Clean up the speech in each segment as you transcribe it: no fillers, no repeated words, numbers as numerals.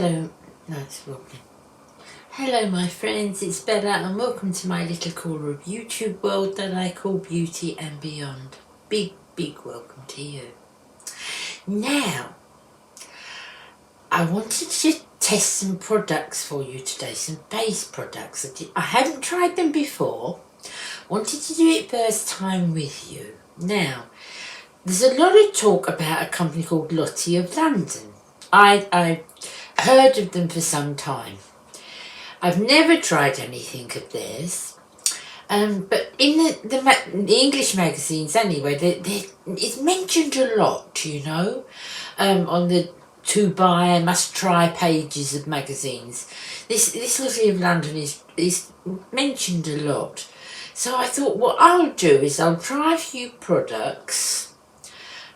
Hello, no, it's Robin. Hello my friends, it's Bella and welcome to my little corner of YouTube world that I call Beauty and Beyond. Big welcome to you. Now, I wanted to test some products for you today, some base products. I haven't tried them before, wanted to do it first time with you. Now, there's a lot of talk about a company called Lottie of London. I heard of them for some time. I've never tried anything of theirs, but in the English magazines anyway, it's mentioned a lot, you know, on the to buy, must try pages of magazines. This Lottie of London is mentioned a lot. So I thought what I'll do is I'll try a few products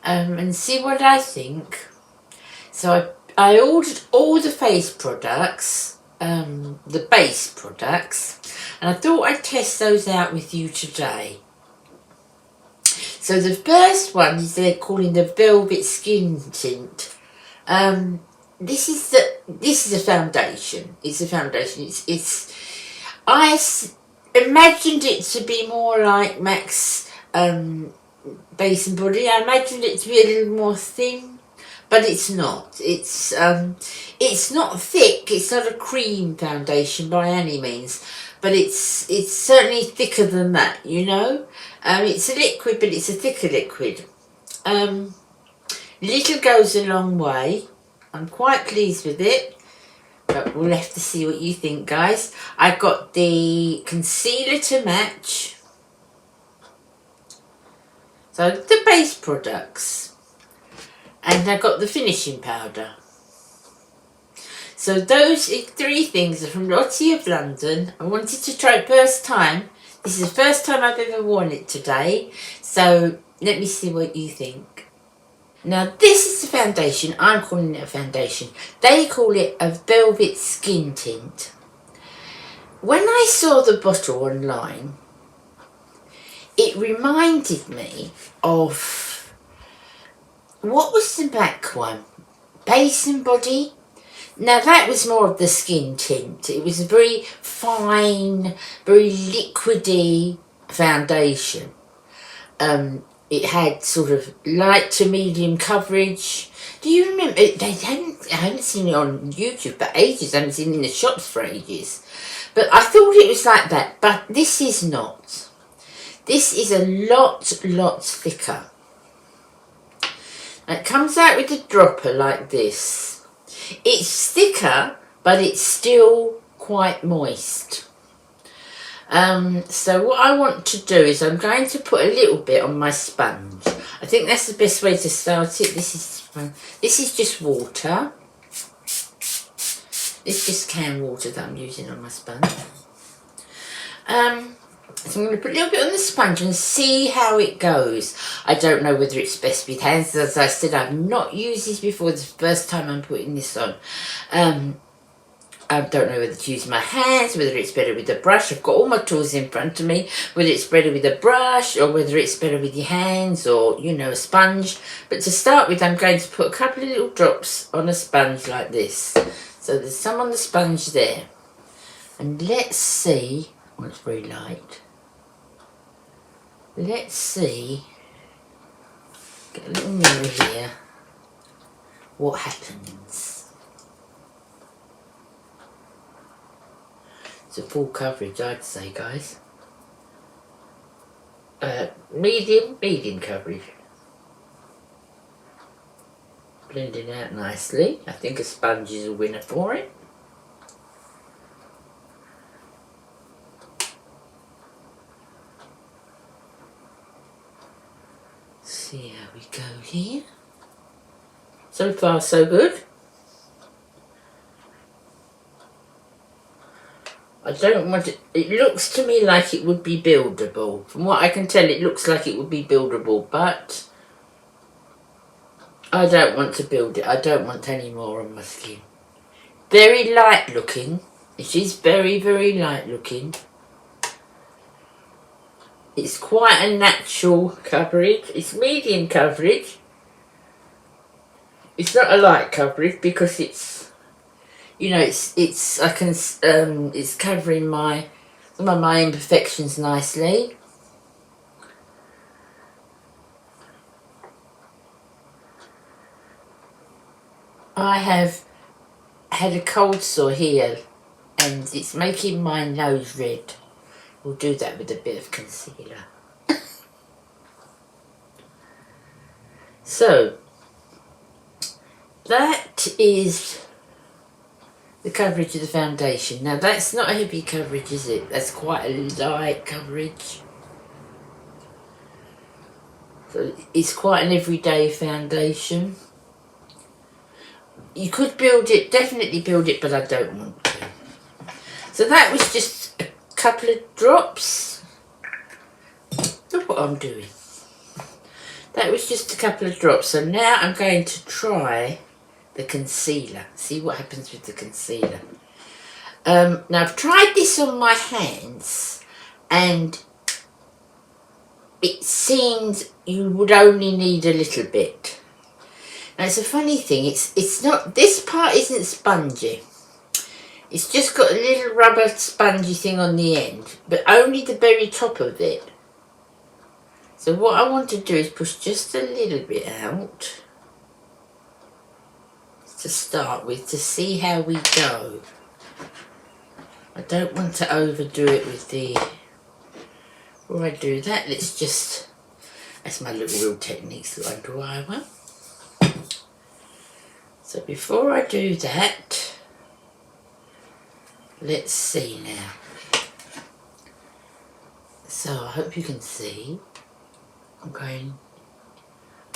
and see what I think. So I ordered all the face products, the base products, and I thought I'd test those out with you today. So the first one is they're calling the Velvet Skin Tint. This is a foundation. It's a foundation. I imagined it to be more like MAC's Base and Body. I imagined it to be a little more thin, but it's not. It's not thick. It's not a cream foundation by any means, but it's certainly thicker than that. You know, it's a liquid, but it's a thicker liquid. Little goes a long way. I'm quite pleased with it, but we'll have to see what you think, guys. I got the concealer to match. So the base products. And I got the finishing powder. So those three things are from Lottie of London. I wanted to try it first time. This is the first time I've ever worn it today. So let me see what you think. Now this is the foundation. I'm calling it a foundation. They call it a Velvet Skin Tint. When I saw the bottle online, it reminded me of, what was the MAC one? Base and Body? Now that was more of the skin tint. It was a very fine, very liquidy foundation. It had sort of light to medium coverage. Do you remember? I haven't seen it on YouTube for ages. I haven't seen it in the shops for ages. But I thought it was like that. But this is not. This is a lot thicker. It comes out with a dropper like this. It's thicker, but it's still quite moist. So what I want to do is I'm going to put a little bit on my sponge. I think that's the best way to start it. This is just water. It's just canned water that I'm using on my sponge. So I'm going to put a little bit on the sponge and see how it goes. I don't know whether it's best with hands. As I said, I've not used this before. This is the first time I'm putting this on. I don't know whether to use my hands, whether it's better with a brush. I've got all my tools in front of me. Whether it's better with a brush or whether it's better with your hands or, you know, a sponge. But to start with, I'm going to put a couple of little drops on a sponge like this. So there's some on the sponge there. And let's see. Oh, it's very light. Let's see, get a little mirror here, what happens. It's a full coverage, I'd say, guys. Medium coverage. Blending out nicely. I think a sponge is a winner for it. See how we go here. So far so good. I don't want it. It looks to me like it would be buildable. From what I can tell, it looks like it would be buildable, but I don't want to build it. I don't want any more on my skin. Very light looking. It is very light looking. It's quite a natural coverage. It's medium coverage. It's not a light coverage because it's you know, it's covering some of my imperfections nicely. I have had a cold sore here and it's making my nose red. We'll do that with a bit of concealer. So that is the coverage of the foundation. Now that's not a heavy coverage, is it? That's quite a light coverage. So it's quite an everyday foundation. You could build it, definitely build it, but I don't want to. So that was just a couple of drops. Look what I'm doing. That was just a couple of drops. So now I'm going to try the concealer. See what happens with the concealer. Now I've tried this on my hands and it seems you would only need a little bit. Now it's a funny thing, it's not, this part isn't spongy. It's just got a little rubber spongy thing on the end, but only the very top of it. So what I want to do is push just a little bit out to start with, to see how we go. I don't want to overdo it with the, before I do that, let's just, that's my little real techniques that I dry one. So before I do that, let's see now. So I hope you can see.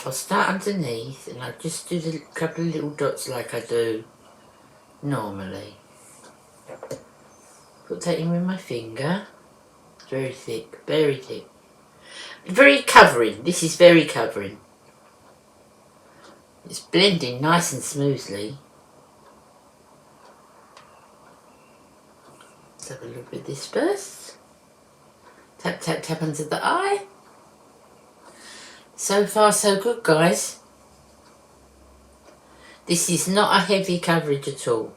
I'll start underneath and I'll just do a couple of little dots like I do normally. Put that in with my finger. Very thick, very thick. Very covering, this is very covering. It's blending nice and smoothly. Let's have a look at this first. Tap, tap, tap under the eye. So far so good, guys. This is not a heavy coverage at all.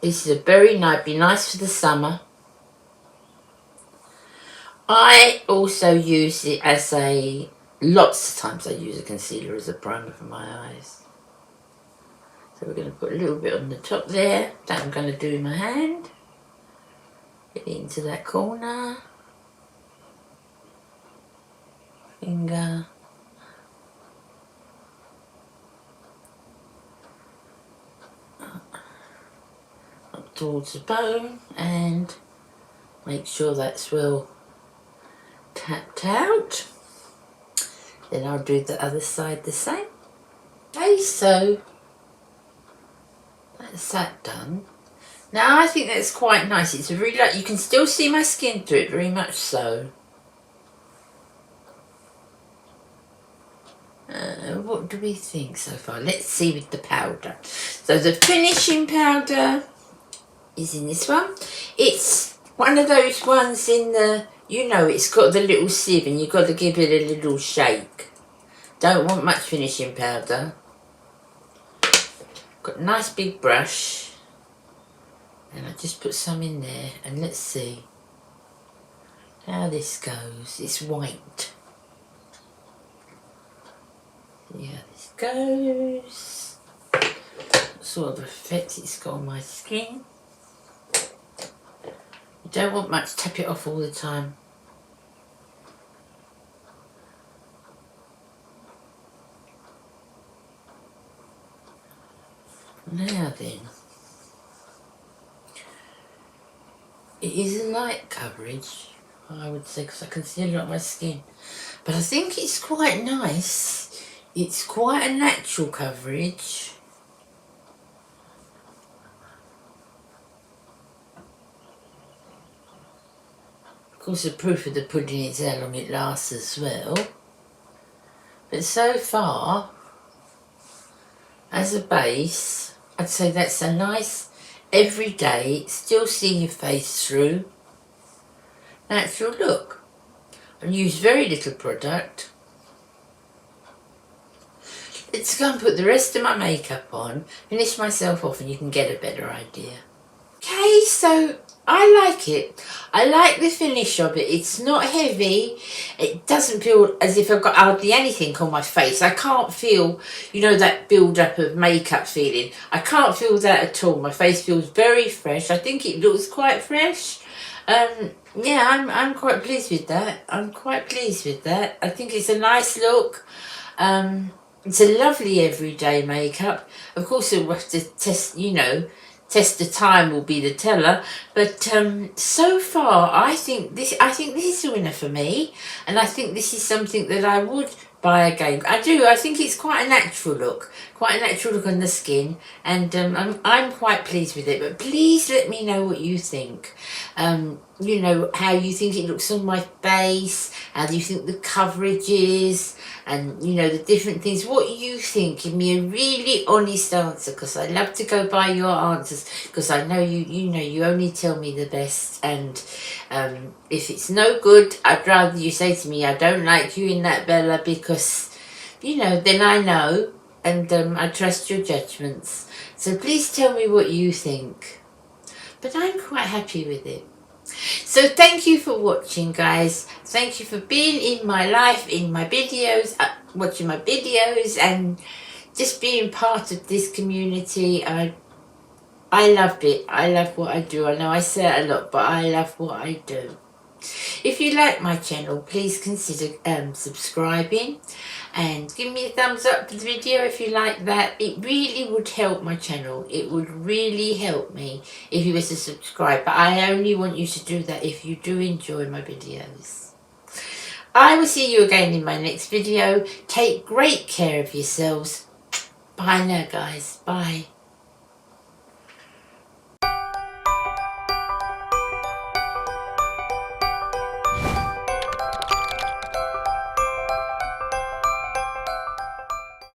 This is a very nice, be nice for the summer. I also use it as a, lots of times I use a concealer as a primer for my eyes. So we're going to put a little bit on the top there. That I'm going to do in my hand. Get it into that corner. Finger. Up towards the bone and make sure that's well tapped out. Then I'll do the other side the same. Okay, so that's that done. Now I think that's quite nice. It's a really light, you can still see my skin through it, very much so. What do we think so far? Let's see with the powder. So the finishing powder is in this one. It's one of those ones in the, you know, it's got the little sieve and you've got to give it a little shake. Don't want much finishing powder. Got a nice big brush. And I just put some in there and let's see how this goes. It's white. See how this goes. What sort of effect it's got on my skin. You don't want much, tap it off all the time. Now then, it is a light coverage, I would say, because I can see a lot of my skin. But I think it's quite nice. It's quite a natural coverage. Of course, the proof of the pudding is how long it lasts as well. But so far, as a base, I'd say that's a nice, everyday, still see your face through, natural look. I use very little product. Let's go and put the rest of my makeup on, finish myself off, and you can get a better idea. Okay, so I like it. I like the finish of it. It's not heavy. It doesn't feel as if I've got hardly anything on my face. I can't feel, you know, that build-up of makeup feeling. I can't feel that at all. My face feels very fresh. I think it looks quite fresh. Yeah, I'm quite pleased with that. I'm quite pleased with that. I think it's a nice look. It's a lovely everyday makeup. Of course, we'll have to test, you know, test the time will be the teller, but so far I think this is a winner for me, and I think this is something that I would buy again. I do. I think it's quite a natural look on the skin, and I'm quite pleased with it. But please let me know what you think. You know, how you think it looks on my face, how do you think the coverage is, and you know, the different things. What you think? Give me a really honest answer, because I love to go by your answers, because I know you know you only tell me the best, and if it's no good, I'd rather you say to me, I don't like you in that, Bella, because you know, then I know, and I trust your judgments. So please tell me what you think. But I'm quite happy with it. So thank you for watching, guys. Thank you for being in my life, in my videos, watching my videos, and just being part of this community. I love it. I love what I do. I know I say it a lot, but I love what I do. If you like my channel, please consider subscribing, and give me a thumbs up for the video if you like that. It really would help my channel. It would really help me if you were to subscribe, but I only want you to do that if you do enjoy my videos. I will see you again in my next video. Take great care of yourselves. Bye now, guys. Bye.